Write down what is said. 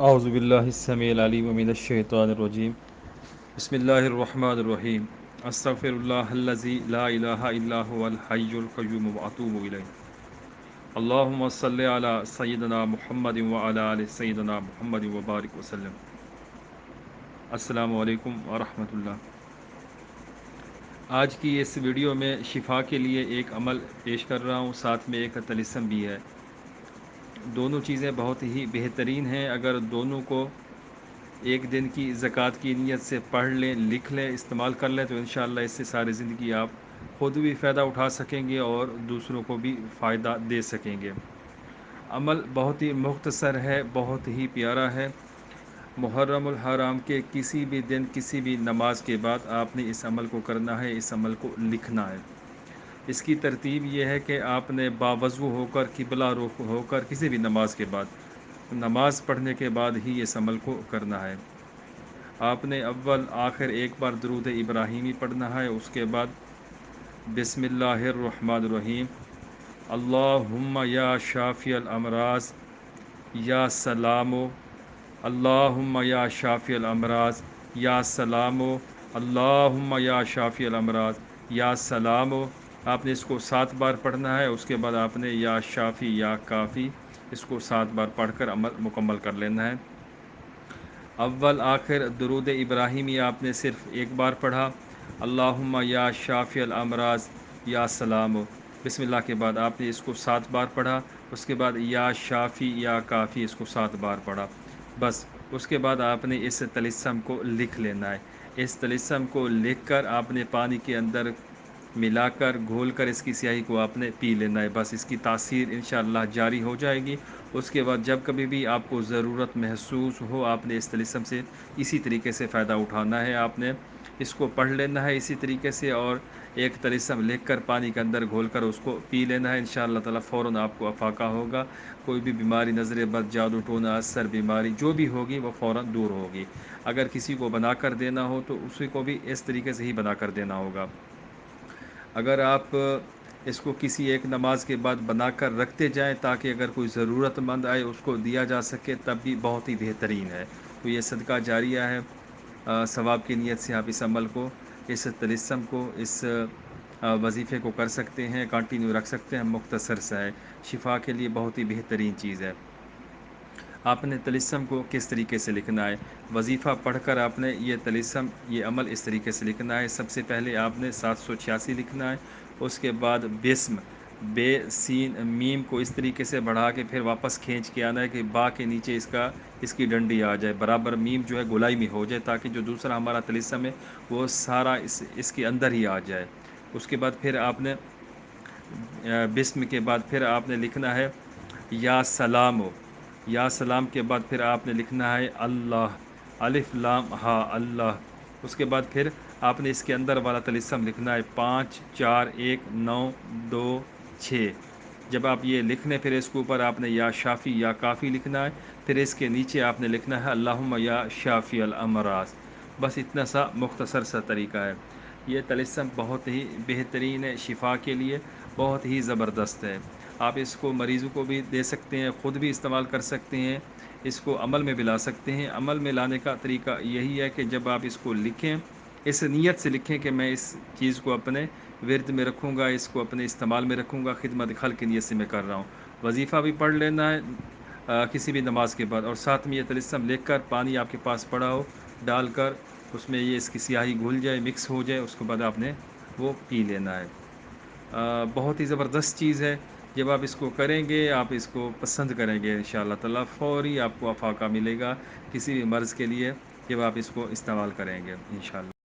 اعوذ باللہ السمیع العلیم من الشیطان الرجیم بسم اللہ الرحمن الرحیم استغفر اللہ الذی لا الہ الا هو الحی القیوم واتوب الیہ اللہم صلی علی سیدنا محمد وعلی آل سیدنا محمد وبارک وسلم۔ السلام علیکم ورحمۃ اللہ۔ آج کی اس ویڈیو میں شفا کے لیے ایک عمل پیش کر رہا ہوں، ساتھ میں ایک طلسم بھی ہے۔ دونوں چیزیں بہت ہی بہترین ہیں، اگر دونوں کو ایک دن کی زکوٰۃ کی نیت سے پڑھ لیں، لکھ لیں، استعمال کر لیں تو انشاءاللہ اس سے ساری زندگی آپ خود بھی فائدہ اٹھا سکیں گے اور دوسروں کو بھی فائدہ دے سکیں گے۔ عمل بہت ہی مختصر ہے، بہت ہی پیارا ہے۔ محرم الحرام کے کسی بھی دن کسی بھی نماز کے بعد آپ نے اس عمل کو کرنا ہے، اس عمل کو لکھنا ہے۔ اس کی ترتیب یہ ہے کہ آپ نے باوضو ہو کر، قبلہ رخ ہو کر، کسی بھی نماز کے بعد، نماز پڑھنے کے بعد ہی اس عمل کو کرنا ہے۔ آپ نے اول آخر ایک بار درود ابراہیمی پڑھنا ہے، اس کے بعد بسم اللہ الرحمن الرحیم، اللہم یا شافی الامراض یا سلامو، اللہم یا شافی الامراض یا سلامو، اللہم یا شافی الامراض یا سلامو۔ آپ نے اس کو 7 بار پڑھنا ہے، اس کے بعد آپ نے یا شافی یا کافی اس کو 7 بار پڑھ کر عمل مکمل کر لینا ہے۔ اول آخر درود ابراہیمی آپ نے صرف ایک بار پڑھا، اللہم یا شافی الامراض یا سلامو، بسم اللہ کے بعد آپ نے اس کو 7 بار پڑھا، اس کے بعد یا شافی یا کافی اس کو 7 بار پڑھا، بس اس کے بعد آپ نے اس طلسم کو لکھ لینا ہے۔ اس طلسم کو لکھ کر آپ نے پانی کے اندر ملا کر گھول کر اس کی سیاہی کو آپ نے پی لینا ہے، بس اس کی تاثیر انشاءاللہ جاری ہو جائے گی۔ اس کے بعد جب کبھی بھی آپ کو ضرورت محسوس ہو، آپ نے اس طلسم سے اسی طریقے سے فائدہ اٹھانا ہے۔ آپ نے اس کو پڑھ لینا ہے اسی طریقے سے، اور ایک طلسم لکھ کر پانی کے اندر گھول کر اس کو پی لینا ہے، انشاءاللہ تعالی فوراً آپ کو افاقہ ہوگا۔ کوئی بھی بیماری، نظر بد، جادو ٹونا، اثر بیماری جو بھی ہوگی وہ فوراً دور ہوگی۔ اگر کسی کو بنا کر دینا ہو تو اسی کو بھی اس طریقے سے ہی بنا کر دینا ہوگا۔ اگر آپ اس کو کسی ایک نماز کے بعد بنا کر رکھتے جائیں تاکہ اگر کوئی ضرورت مند آئے اس کو دیا جا سکے، تب بھی بہت ہی بہترین ہے۔ تو یہ صدقہ جاریہ ہے، ثواب کی نیت سے آپ اس عمل کو، اس طلسم کو، اس وظیفے کو کر سکتے ہیں، کنٹینیو رکھ سکتے ہیں۔ مختصر سا ہے، شفا کے لیے بہت ہی بہترین چیز ہے۔ آپ نے طلسم کو کس طریقے سے لکھنا ہے؟ وظیفہ پڑھ کر آپ نے یہ طلسم، یہ عمل اس طریقے سے لکھنا ہے۔ سب سے پہلے آپ نے 786 لکھنا ہے، اس کے بعد بسم، بے سین میم کو اس طریقے سے بڑھا کے پھر واپس کھینچ کے آنا ہے کہ با کے نیچے اس کی ڈنڈی آ جائے، برابر میم جو ہے گولائی میں ہو جائے، تاکہ جو دوسرا ہمارا طلسم ہے وہ سارا اس کے اندر ہی آ جائے۔ اس کے بعد پھر آپ نے بسم کے بعد پھر آپ نے لکھنا ہے یا سلام، یا سلام کے بعد پھر آپ نے لکھنا ہے اللہ، الف لام ہا اللہ۔ اس کے بعد پھر آپ نے اس کے اندر والا طلسم لکھنا ہے 5 4 1 9 2 6۔ جب آپ یہ لکھ لیں پھر اس کے اوپر آپ نے یا شافی یا کافی لکھنا ہے، پھر اس کے نیچے آپ نے لکھنا ہے اللہم یا شافی الامراض۔ بس اتنا سا مختصر سا طریقہ ہے۔ یہ طلسم بہت ہی بہترین ہے، شفا کے لیے بہت ہی زبردست ہے۔ آپ اس کو مریضوں کو بھی دے سکتے ہیں، خود بھی استعمال کر سکتے ہیں، اس کو عمل میں بھی لا سکتے ہیں۔ عمل میں لانے کا طریقہ یہی ہے کہ جب آپ اس کو لکھیں، اس نیت سے لکھیں کہ میں اس چیز کو اپنے ورد میں رکھوں گا، اس کو اپنے استعمال میں رکھوں گا، خدمت خلق کی نیت سے میں کر رہا ہوں۔ وظیفہ بھی پڑھ لینا ہے کسی بھی نماز کے بعد، اور ساتھ میں یہ طلسم لکھ کر پانی آپ کے پاس پڑا ہو ڈال کر اس میں یہ اس کی سیاہی گھل جائے، مکس ہو جائے، اس کے بعد آپ نے وہ پی لینا ہے۔ بہت ہی زبردست چیز ہے۔ جب آپ اس کو کریں گے، آپ اس کو پسند کریں گے انشاءاللہ تعالی، فوری آپ کو افاقہ ملے گا کسی بھی مرض کے لیے جب آپ اس کو استعمال کریں گے انشاءاللہ۔